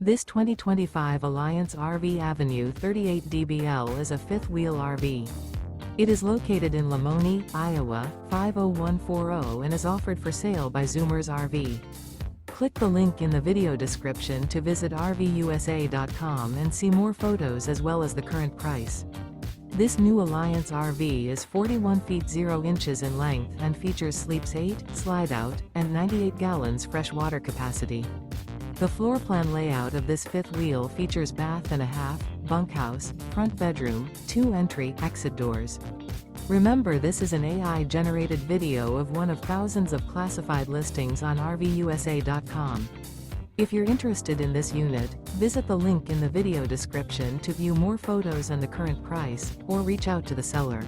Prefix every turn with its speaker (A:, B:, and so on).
A: This 2025 Alliance RV Avenue 38 DBL is a fifth-wheel RV. It is located in Lamoni, Iowa, 50140 and is offered for sale by Zoomers RV. Click the link in the video description to visit RVUSA.com and see more photos as well as the current price. This new Alliance RV is 41 feet 0 inches in length and features sleeps 8, Slideout, and 98 gallons fresh water capacity. The floor plan layout of this fifth wheel features bath and a half, bunkhouse, front bedroom, 2 entry/exit doors. Remember, this is an AI-generated video of one of thousands of classified listings on RVUSA.com. If you're interested in this unit, visit the link in the video description to view more photos and the current price, or reach out to the seller.